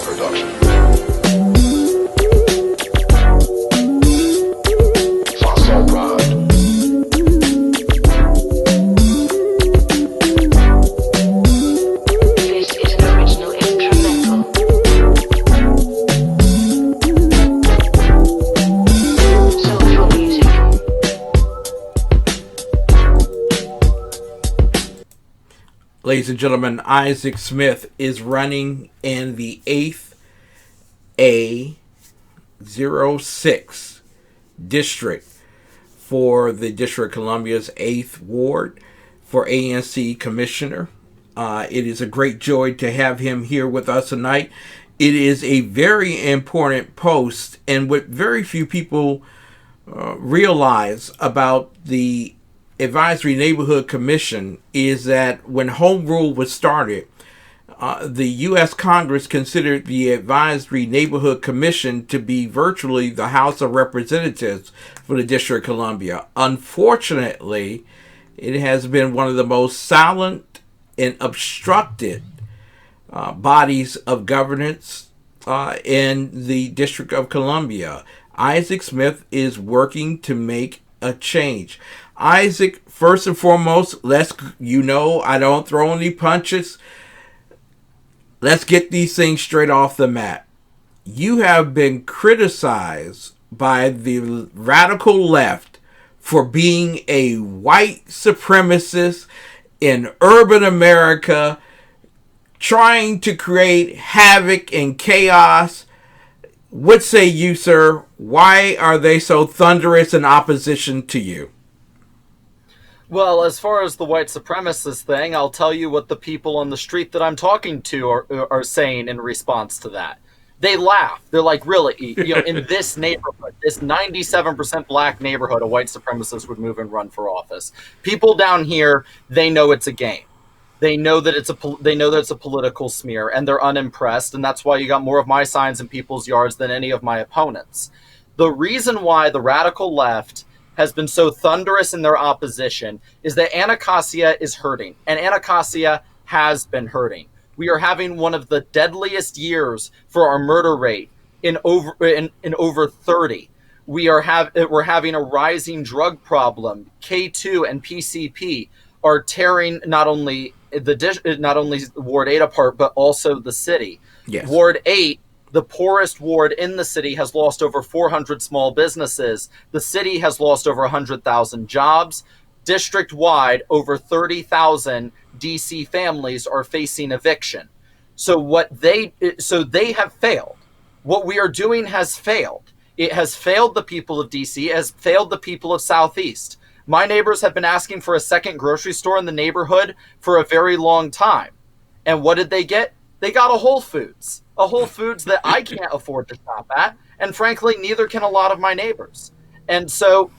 production. Ladies and gentlemen, Isaac Smith is running in the 8th A06 district for the District of Columbia's 8th Ward for ANC Commissioner. It is a great joy to have him here with us tonight. It is a very important post, and what very few people realize about the Advisory Neighborhood Commission is that when Home Rule was started, the U.S. Congress considered the Advisory Neighborhood Commission to be virtually the House of Representatives for the District of Columbia. Unfortunately, it has been one of the most silent and obstructed bodies of governance in the District of Columbia. Isaac Smith is working to make a change. Isaac, first and foremost, I don't throw any punches. Let's get these things straight off the mat. You have been criticized by the radical left for being a white supremacist in urban America, trying to create havoc and chaos. What say you, sir? Why are they so thunderous in opposition to you? Well, as far as the white supremacist thing, I'll tell you what the people on the street that I'm talking to are saying in response to that. They laugh. They're like, really? In this neighborhood, this 97% black neighborhood, a white supremacist would move and run for office. People down here, they know it's a game. They know that it's a political smear, and they're unimpressed, and that's why you got more of my signs in people's yards than any of my opponents. The reason why the radical left has been so thunderous in their opposition is that Anacostia is hurting, and Anacostia has been hurting. We are having one of the deadliest years for our murder rate in over 30. We're having a rising drug problem. K2 and PCP are tearing not only Ward 8 apart, but also the city. Yes. Ward 8, the poorest ward in the city, has lost over 400 small businesses. The city has lost over 100,000 jobs. District-wide, over 30,000 DC families are facing eviction. So they have failed. What we are doing has failed. It has failed the people of DC. It has failed the people of Southeast. My neighbors have been asking for a second grocery store in the neighborhood for a very long time. And what did they get? They got a Whole Foods that I can't afford to shop at. And frankly, neither can a lot of my neighbors. And so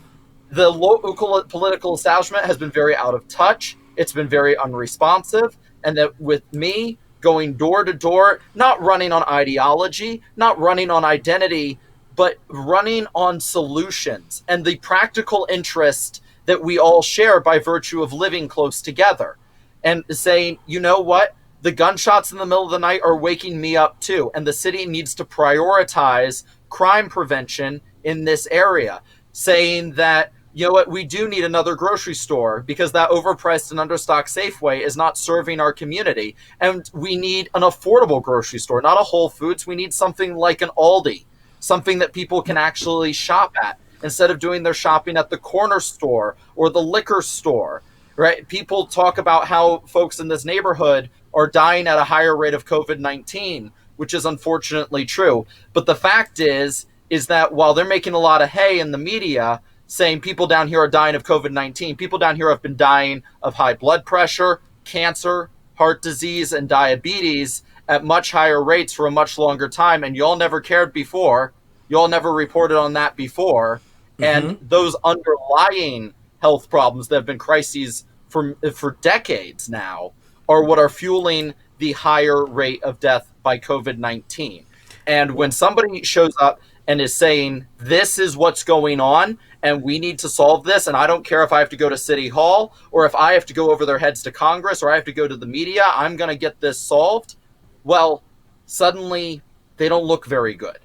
the local political establishment has been very out of touch. It's been very unresponsive. And that with me going door to door, not running on ideology, not running on identity, but running on solutions and the practical interest that we all share by virtue of living close together, and saying, you know what? The gunshots in the middle of the night are waking me up too. And the city needs to prioritize crime prevention in this area, saying that, you know what, we do need another grocery store because that overpriced and understocked Safeway is not serving our community. And we need an affordable grocery store, not a Whole Foods. We need something like an Aldi, something that people can actually shop at instead of doing their shopping at the corner store or the liquor store, right? People talk about how folks in this neighborhood are dying at a higher rate of COVID-19, which is unfortunately true. But the fact is that while they're making a lot of hay in the media saying people down here are dying of COVID-19, people down here have been dying of high blood pressure, cancer, heart disease, and diabetes at much higher rates for a much longer time. And y'all never cared before. Y'all never reported on that before. Mm-hmm. And those underlying health problems that have been crises for decades now are what are fueling the higher rate of death by COVID-19. And when somebody shows up and is saying, this is what's going on, and we need to solve this, and I don't care if I have to go to City Hall, or if I have to go over their heads to Congress, or I have to go to the media, I'm going to get this solved. Well, suddenly they don't look very good.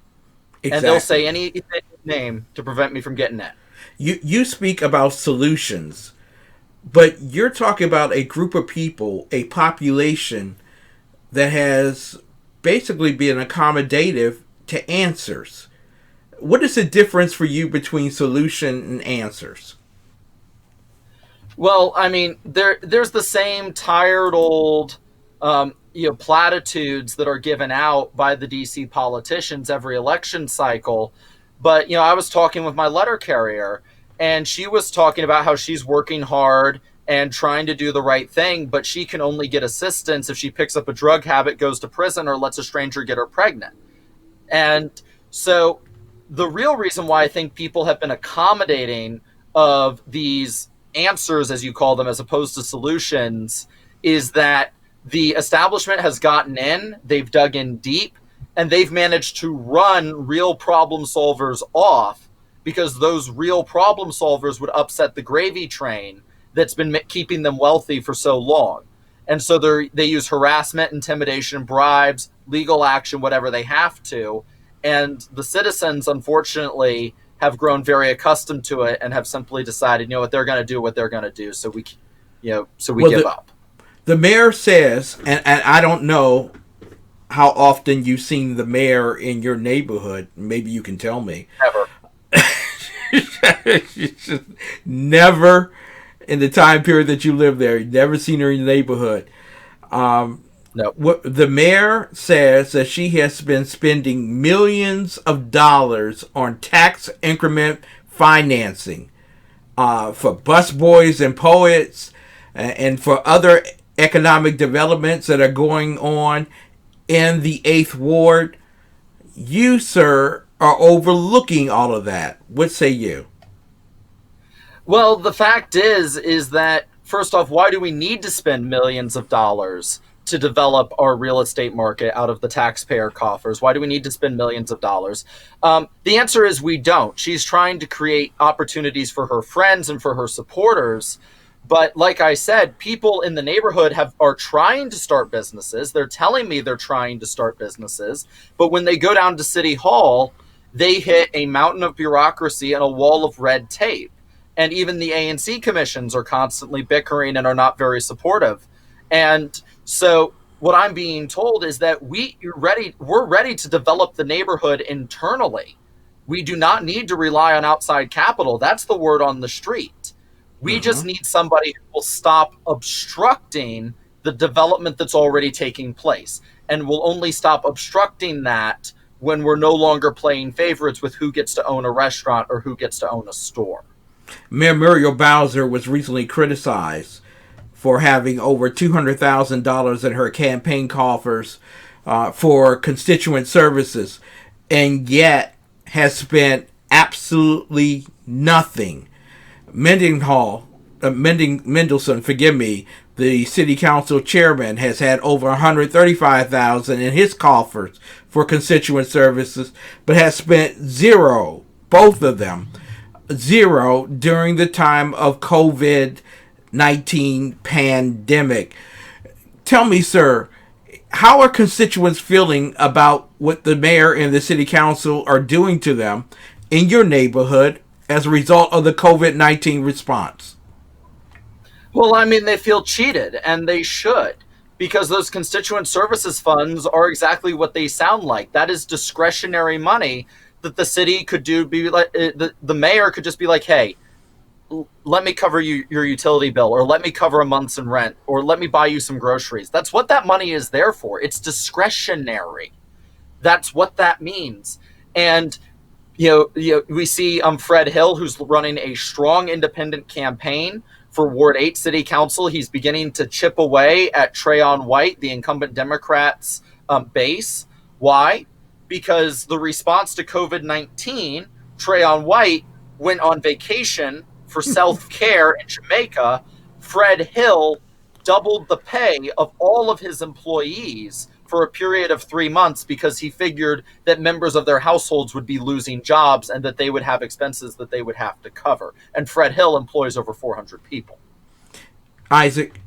Exactly. And they'll say any name to prevent me from getting it. You speak about solutions, but you're talking about a group of people, a population that has basically been accommodative to answers. What is the difference for you between solution and answers? Well, I mean, there's the same tired old, platitudes that are given out by the DC politicians every election cycle. But I was talking with my letter carrier, and she was talking about how she's working hard and trying to do the right thing, but she can only get assistance if she picks up a drug habit, goes to prison, or lets a stranger get her pregnant. And so the real reason why I think people have been accommodating of these answers, as you call them, as opposed to solutions, is that the establishment has gotten in, they've dug in deep, and they've managed to run real problem solvers off, because those real problem solvers would upset the gravy train that's been keeping them wealthy for so long. And so they use harassment, intimidation, bribes, legal action, whatever they have to. And the citizens, unfortunately, have grown very accustomed to it and have simply decided, what, they're going to do what they're going to do. So we give up. The mayor says, and I don't know how often you've seen the mayor in your neighborhood. Maybe you can tell me. Never. Never in the time period that you live there. You've never seen her in your neighborhood. No. What the mayor says that she has been spending millions of dollars on tax increment financing for busboys and poets and for other economic developments that are going on in the 8th Ward. You, sir, are overlooking all of that. What say you? Well, the fact is that, first off, why do we need to spend millions of dollars to develop our real estate market out of the taxpayer coffers? Why do we need to spend millions of dollars? The answer is we don't. She's trying to create opportunities for her friends and for her supporters. But like I said, people in the neighborhood are trying to start businesses. They're telling me they're trying to start businesses. But when they go down to City Hall, they hit a mountain of bureaucracy and a wall of red tape. And even the ANC commissions are constantly bickering and are not very supportive. And so what I'm being told is that we're ready to develop the neighborhood internally. We do not need to rely on outside capital. That's the word on the street. We just need somebody who will stop obstructing the development that's already taking place. And will only stop obstructing that when we're no longer playing favorites with who gets to own a restaurant or who gets to own a store. Mayor Muriel Bowser was recently criticized for having over $200,000 in her campaign coffers for constituent services, and yet has spent absolutely nothing. Mendenson, the city council chairman, has had over $135,000 in his coffers for constituent services, but has spent zero, both of them, zero during the time of COVID-19 pandemic. Tell me, sir, how are constituents feeling about what the mayor and the city council are doing to them in your neighborhood as a result of the COVID-19 response? Well, I mean, they feel cheated, and they should, because those constituent services funds are exactly what they sound like. That is discretionary money that the city could do. Be like, the mayor could just be like, hey, let me cover your utility bill, or let me cover a month's in rent, or let me buy you some groceries. That's what that money is there for. It's discretionary. That's what that means. And we see Fred Hill, who's running a strong independent campaign for Ward 8 City Council. He's beginning to chip away at Trayon White, the incumbent Democrats' base. Why? Because the response to COVID-19, Trayon White went on vacation for self-care in Jamaica. Fred Hill doubled the pay of all of his employees for a period of 3 months, because he figured that members of their households would be losing jobs and that they would have expenses that they would have to cover. And Fred Hill employs over 400 people. Isaac,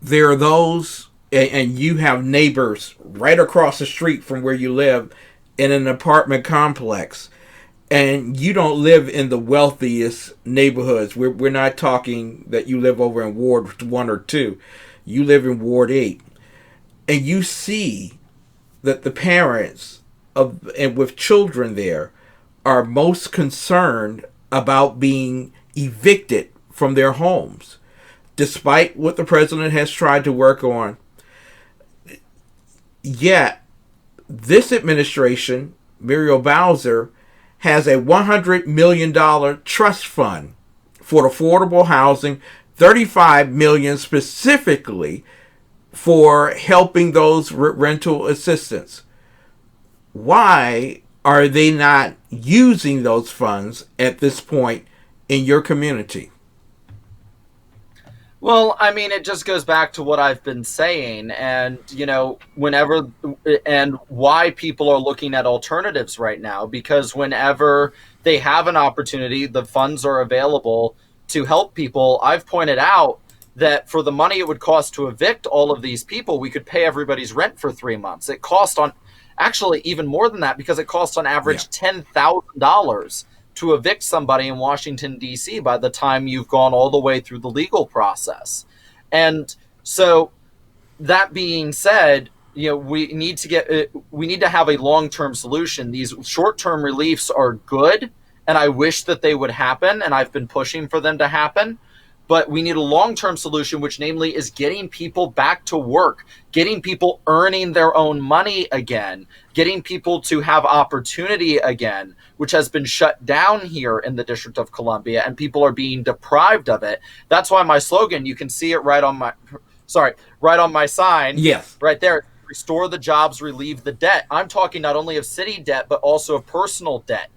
there are those, and you have neighbors right across the street from where you live, in an apartment complex, and you don't live in the wealthiest neighborhoods. We're not talking that you live over in Ward 1 or 2. You live in Ward 8. And you see that the parents of and with children there are most concerned about being evicted from their homes, despite what the president has tried to work on. Yet, this administration, Muriel Bowser, has a $100 million trust fund for affordable housing, $35 million specifically for helping those rental assistance. Why are they not using those funds at this point in your community? Well, I mean, it just goes back to what I've been saying, and whenever and why people are looking at alternatives right now, because whenever they have an opportunity, the funds are available to help people. I've pointed out that for the money it would cost to evict all of these people, we could pay everybody's rent for 3 months. It cost on actually even more than that, because it costs on average $10,000 to evict somebody in Washington, D.C. by the time you've gone all the way through the legal process. And so that being said, we need to have a long-term solution. These short-term reliefs are good, and I wish that they would happen, and I've been pushing for them to happen. But we need a long-term solution, which namely is getting people back to work, getting people earning their own money again, getting people to have opportunity again, which has been shut down here in the District of Columbia, and people are being deprived of it. That's why my slogan, you can see it right on my sign. Yes. Right there. Restore the jobs, relieve the debt. I'm talking not only of city debt, but also of personal debt,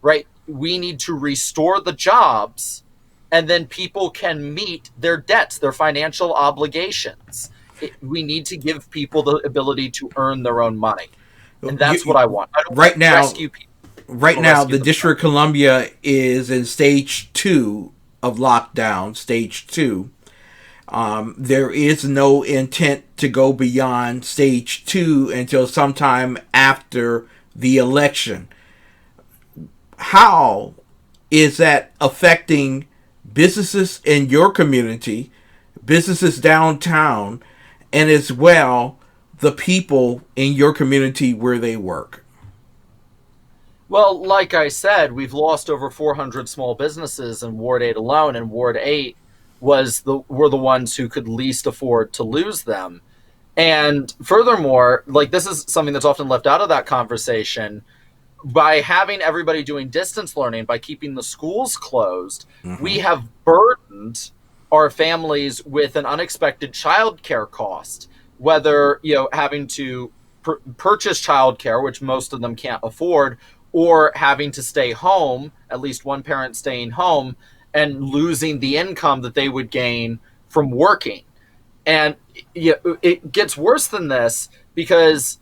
right? We need to restore the jobs, and then people can meet their debts, their financial obligations. We need to give people the ability to earn their own money. And that's what I want. I don't right now, rescue people. Right now, the District of Columbia is in stage 2 of lockdown, stage 2. There is no intent to go beyond stage 2 until sometime after the election. How is that affecting businesses in your community, businesses downtown, and as well the people in your community where they work? Well, like I said, we've lost over 400 small businesses in Ward 8 alone, and Ward 8 were the ones who could least afford to lose them. And furthermore, this is something that's often left out of that conversation. By having everybody doing distance learning, by keeping the schools closed, we have burdened our families with an unexpected childcare cost, whether having to purchase childcare, which most of them can't afford, or having to stay home, at least one parent staying home, and losing the income that they would gain from working. And it gets worse than this, because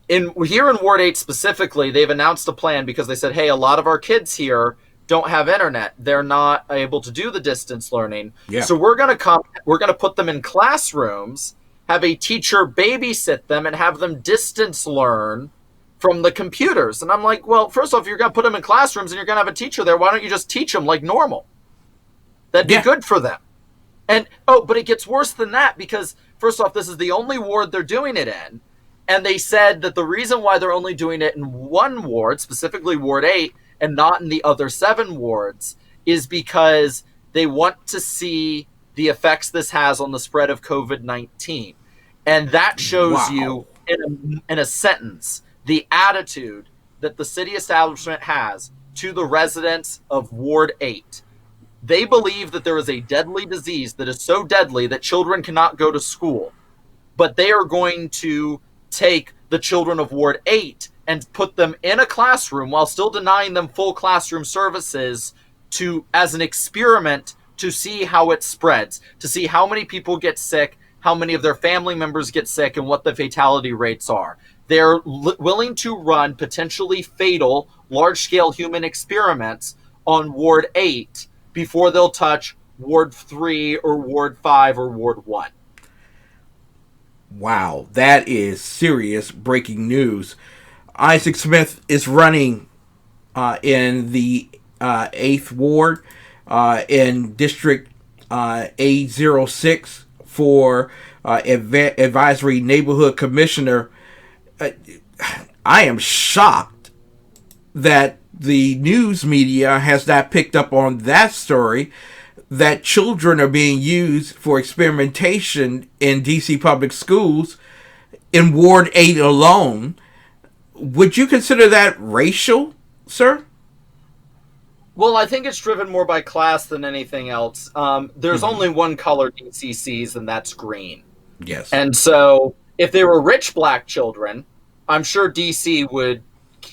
here in Ward 8 specifically, they've announced a plan because they said, hey, a lot of our kids here don't have internet. They're not able to do the distance learning. Yeah. So we're going to put them in classrooms, have a teacher babysit them, and have them distance learn from the computers. And I'm like, well, first off, you're going to put them in classrooms and you're going to have a teacher there. Why don't you just teach them like normal? That'd be good for them. And, but it gets worse than that, because first off, this is the only ward they're doing it in. And they said that the reason why they're only doing it in one ward, specifically Ward 8, and not in the other 7 wards, is because they want to see the effects this has on the spread of COVID-19. And that shows you in a sentence the attitude that the city establishment has to the residents of Ward 8. They believe that there is a deadly disease that is so deadly that children cannot go to school. But they are going to take the children of Ward 8 and put them in a classroom while still denying them full classroom services as an experiment to see how it spreads, to see how many people get sick, how many of their family members get sick, and what the fatality rates are. They're willing to run potentially fatal, large-scale human experiments on Ward 8 before they'll touch Ward 3 or Ward 5 or Ward 1. Wow, that is serious breaking news. Isaac Smith is running in the 8th Ward in District A06 for Advisory Neighborhood Commissioner. I am shocked that the news media has not picked up on that story, that children are being used for experimentation in D.C. public schools in Ward 8 alone. Would you consider that racial, sir? Well, I think it's driven more by class than anything else. There's only one color DC sees, and that's green. Yes. And so if they were rich black children, I'm sure DC would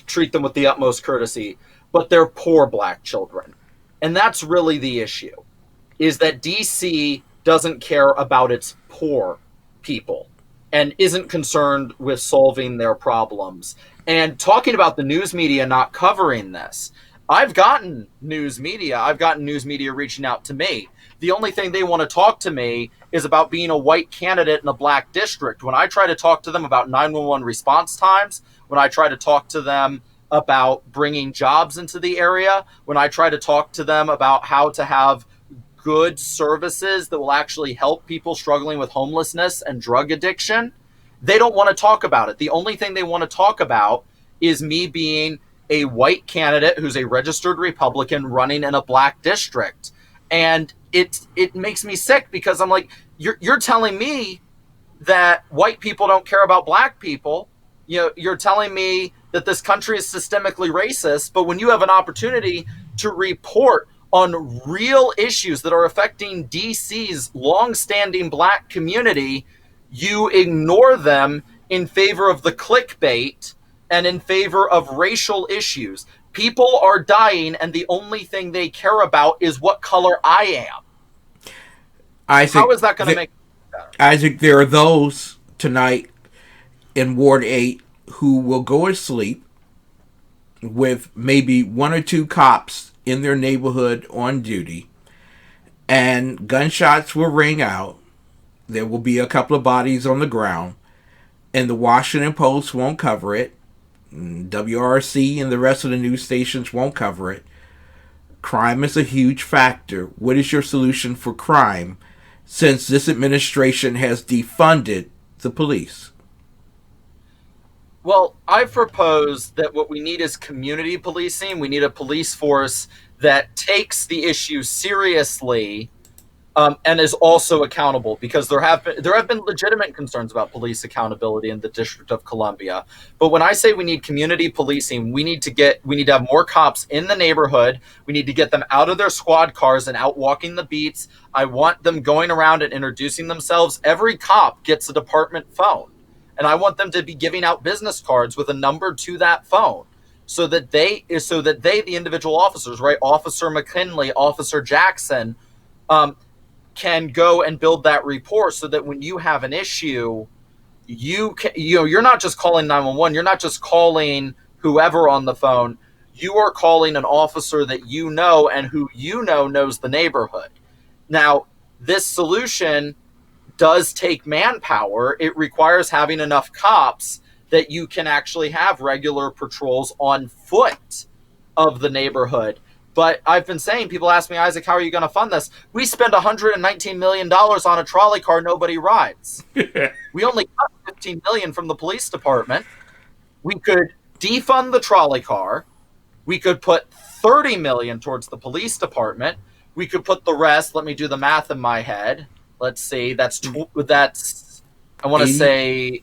treat them with the utmost courtesy, but they're poor black children. And that's really the issue, is that DC doesn't care about its poor people and isn't concerned with solving their problems. And talking about the news media not covering this, I've gotten news media reaching out to me. The only thing they want to talk to me is about being a white candidate in a black district. When I try to talk to them about 911 response times, when I try to talk to them about bringing jobs into the area, when I try to talk to them about how to have good services that will actually help people struggling with homelessness and drug addiction, they don't want to talk about it. The only thing they want to talk about is me being a white candidate who's a registered Republican running in a black district. And it makes me sick, because I'm like, you're telling me that white people don't care about black people. You're telling me that this country is systemically racist, but when you have an opportunity to report on real issues that are affecting DC's longstanding black community, you ignore them in favor of the clickbait and in favor of racial issues. People are dying, and the only thing they care about is what color I am. Isaac, how is that going to make it better? Isaac, there are those tonight in Ward 8 who will go to sleep with maybe one or two cops in their neighborhood on duty, and gunshots will ring out. There will be a couple of bodies on the ground, and the Washington Post won't cover it. WRC and the rest of the news stations won't cover it. Crime is a huge factor. What is your solution for crime, since this administration has defunded the police? Well, I've proposed that what we need is community policing. We need a police force that takes the issue seriously, and is also accountable, because there have been legitimate concerns about police accountability in the District of Columbia. But when I say we need community policing, we need to have more cops in the neighborhood. We need to get them out of their squad cars and out walking the beats. I want them going around and introducing themselves. Every cop gets a department phone, and I want them to be giving out business cards with a number to that phone, so that they, the individual officers, right, Officer McKinley, Officer Jackson, can go and build that rapport, so that when you have an issue, you're not just calling 911, you're not just calling whoever on the phone, you are calling an officer that you know, and who you know knows the neighborhood. Now, this solution does take manpower. It requires having enough cops that you can actually have regular patrols on foot of the neighborhood. But I've been saying, people ask me, Isaac, how are you going to fund this? We spend $119 million on a trolley car nobody rides. We only got $15 million from the police department. We could defund the trolley car. We could put $30 million towards the police department. We could put the rest, let me do the math in my head. Let's see, that's I want to say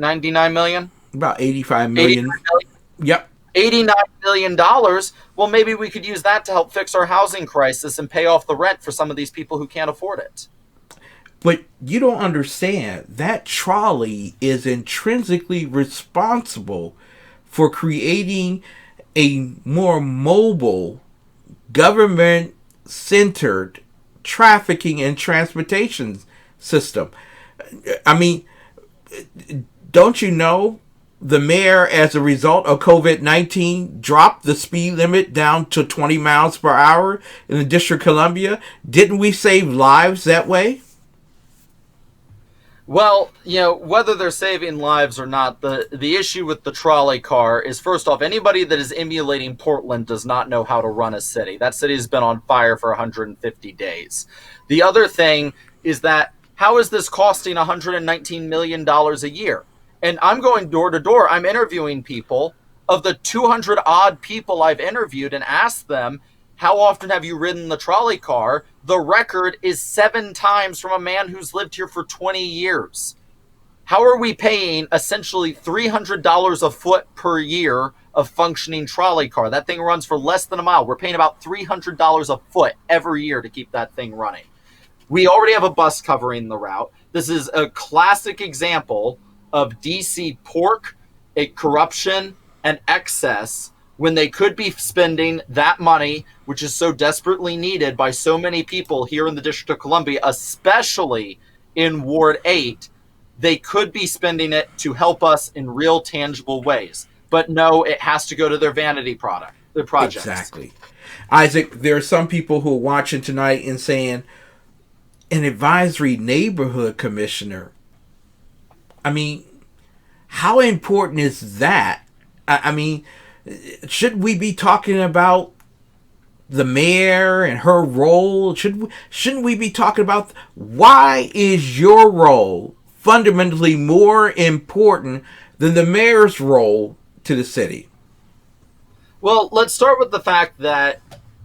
99 million? About 85 million. 89 million? Yep. $89 million. Well, maybe we could use that to help fix our housing crisis and pay off the rent for some of these people who can't afford it. But you don't understand, that trolley is intrinsically responsible for creating a more mobile, government-centered trafficking and transportation system. I mean, don't you know the mayor, as a result of COVID-19, dropped the speed limit down to 20 miles per hour in the District of Columbia? Didn't we save lives that way? Well, whether they're saving lives or not, the issue with the trolley car is, first off, anybody that is emulating Portland does not know how to run a city. That city has been on fire for 150 days. The other thing is that how is this costing $119 million a year? And I'm going door to door. I'm interviewing people. Of the 200 odd people I've interviewed and asked them, how often have you ridden the trolley car? The record is 7 times from a man who's lived here for 20 years. How are we paying essentially $300 a foot per year of functioning trolley car? That thing runs for less than a mile. We're paying about $300 a foot every year to keep that thing running. We already have a bus covering the route. This is a classic example of DC pork, a corruption, and excess when they could be spending that money, which is so desperately needed by so many people here in the District of Columbia, especially in Ward 8. They could be spending it to help us in real, tangible ways. But no, it has to go to their vanity projects. Exactly. Isaac, there are some people who are watching tonight and saying, an advisory neighborhood commissioner. I mean, how important is that? I mean, should we be talking about the mayor and her role? Shouldn't we be talking about why is your role fundamentally more important than the mayor's role to the city? Well, let's start with the fact that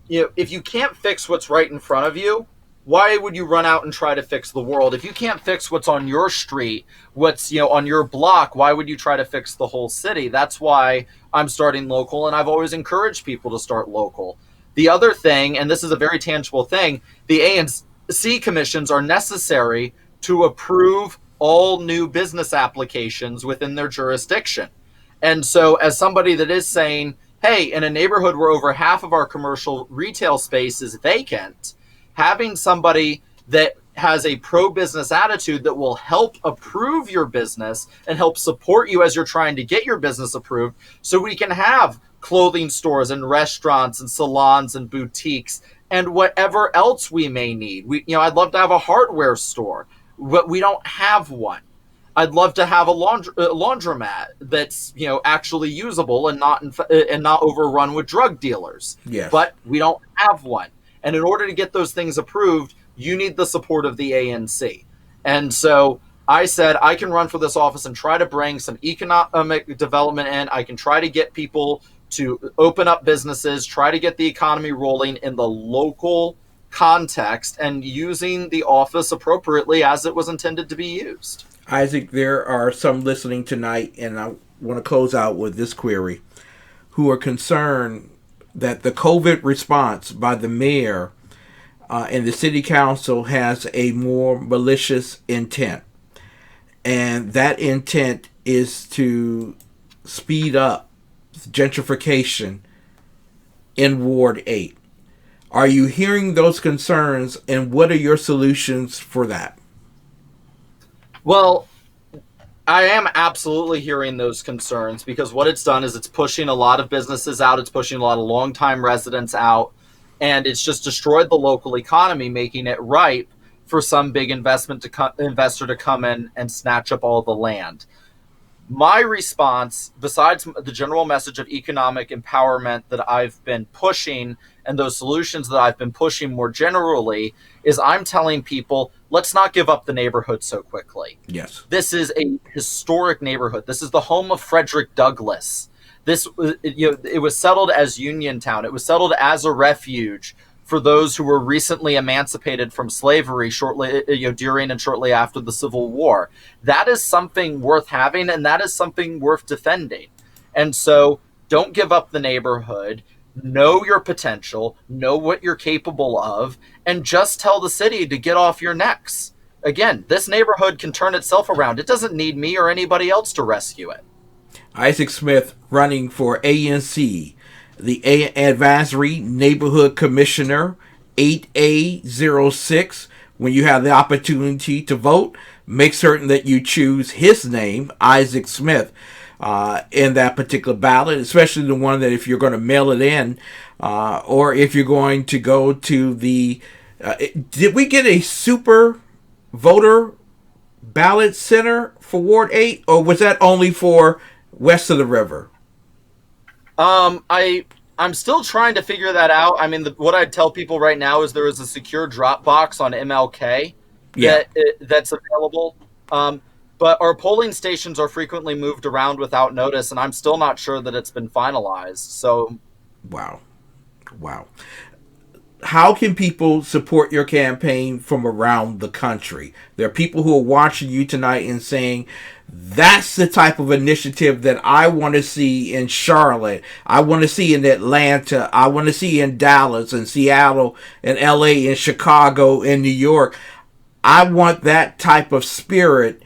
if you can't fix what's right in front of you, why would you run out and try to fix the world? If you can't fix what's on your street, what's on your block, why would you try to fix the whole city? That's why I'm starting local, and I've always encouraged people to start local. The other thing, and this is a very tangible thing, the ANC commissions are necessary to approve all new business applications within their jurisdiction. And so as somebody that is saying, hey, in a neighborhood where over half of our commercial retail space is vacant, having somebody that has a pro-business attitude that will help approve your business and help support you as you're trying to get your business approved, so we can have clothing stores and restaurants and salons and boutiques and whatever else we may need. I'd love to have a hardware store, but we don't have one. I'd love to have a laundromat that's actually usable and not overrun with drug dealers. Yes. But we don't have one. And in order to get those things approved, you need the support of the ANC. And so I said, I can run for this office and try to bring some economic development in. I can try to get people to open up businesses, try to get the economy rolling in the local context and using the office appropriately as it was intended to be used. Isaac, there are some listening tonight, and I want to close out with this query, who are concerned that the COVID response by the mayor and the city council has a more malicious intent. And that intent is to speed up gentrification in Ward 8. Are you hearing those concerns, and what are your solutions for that? Well, I am absolutely hearing those concerns, because what it's done is it's pushing a lot of businesses out. It's pushing a lot of longtime residents out, and it's just destroyed the local economy, making it ripe for some big investor to come in and snatch up all the land. My response, besides the general message of economic empowerment that I've been pushing and those solutions that I've been pushing more generally, is I'm telling people, let's not give up the neighborhood so quickly. Yes. This is a historic neighborhood. This is the home of Frederick Douglass. It was settled as Uniontown. It was settled as a refuge for those who were recently emancipated from slavery during and shortly after the Civil War. That is something worth having, and that is something worth defending. And so don't give up the neighborhood. Know your potential, know what you're capable of, and just tell the city to get off your necks. Again, this neighborhood can turn itself around. It doesn't need me or anybody else to rescue it. Isaac Smith, running for ANC, the Advisory Neighborhood Commissioner, 8A06. When you have the opportunity to vote, make certain that you choose his name, Isaac Smith, in that particular ballot, especially the one that if you're going to mail it in, or if you're going to go to the... did we get a super voter ballot center for Ward 8, or was that only for west of the river? I'm still trying to figure that out. I mean, what I'd tell people right now is there is a secure drop box on MLK that's available. But our polling stations are frequently moved around without notice, and I'm still not sure that it's been finalized. So, wow. How can people support your campaign from around the country? There are people who are watching you tonight and saying, that's the type of initiative that I want to see in Charlotte. I want to see in Atlanta. I want to see in Dallas and Seattle and LA and Chicago and New York. I want that type of spirit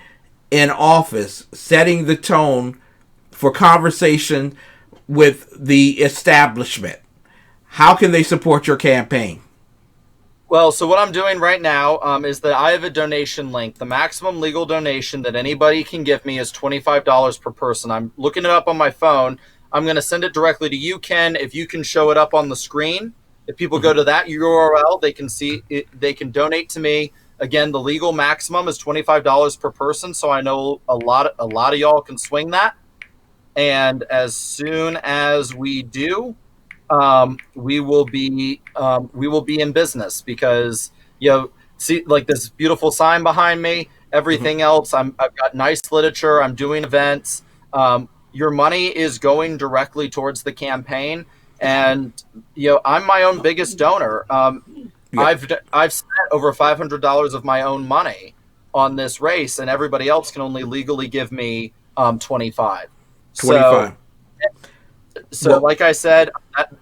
in office, setting the tone for conversation with the establishment. How can they support your campaign? Well, so what I'm doing right now is that I have a donation link. The maximum legal donation that anybody can give me is $25 per person. I'm looking it up on my phone. I'm going to send it directly to you, Ken. If you can show it up on the screen, if people go to that URL, they can see it, they can donate to me. Again, the legal maximum is $25 per person, so I know a lot of y'all can swing that. And as soon as we do, we will be in business, because see, like this beautiful sign behind me, everything else, I've got nice literature, I'm doing events. Your money is going directly towards the campaign, and I'm my own biggest donor. I've spent over $500 of my own money on this race, and everybody else can only legally give me 25. So well, like I said,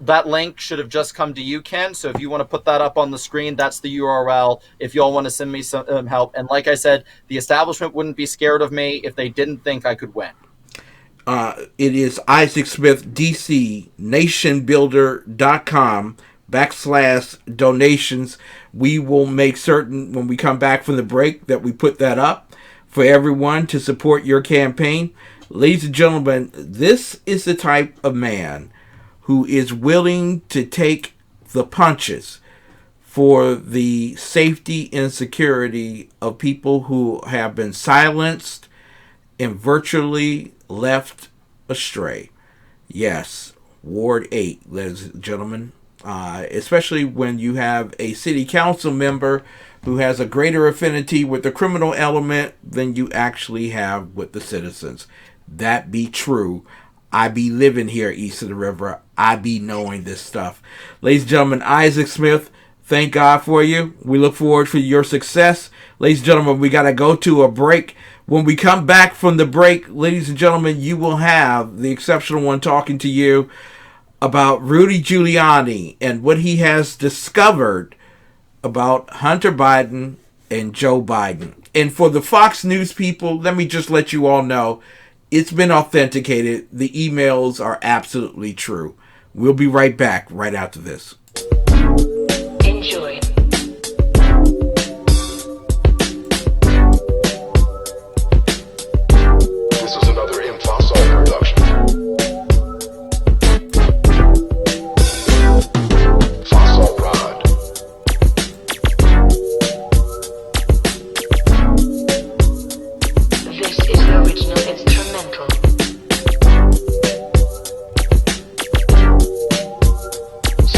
that link should have just come to you, Ken. So if you want to put that up on the screen, that's the URL. If y'all want to send me some help. And like I said, the establishment wouldn't be scared of me if they didn't think I could win. It is Isaac Smith, DC, nationbuilder.com/donations. We will make certain when we come back from the break that we put that up for everyone to support your campaign. Ladies and gentlemen, this is the type of man who is willing to take the punches for the safety and security of people who have been silenced and virtually left astray. Yes, Ward 8, ladies and gentlemen, especially when you have a city council member who has a greater affinity with the criminal element than you actually have with the citizens. That be true. I be living here east of the river. I be knowing this stuff. Ladies and gentlemen, Isaac Smith, thank God for you. We look forward to your success. Ladies and gentlemen, we got to go to a break. When we come back from the break, ladies and gentlemen, you will have the exceptional one talking to you about Rudy Giuliani and what he has discovered about Hunter Biden and Joe Biden. And for the Fox News people, let me just let you all know, it's been authenticated. The emails are absolutely true. We'll be right back right after this.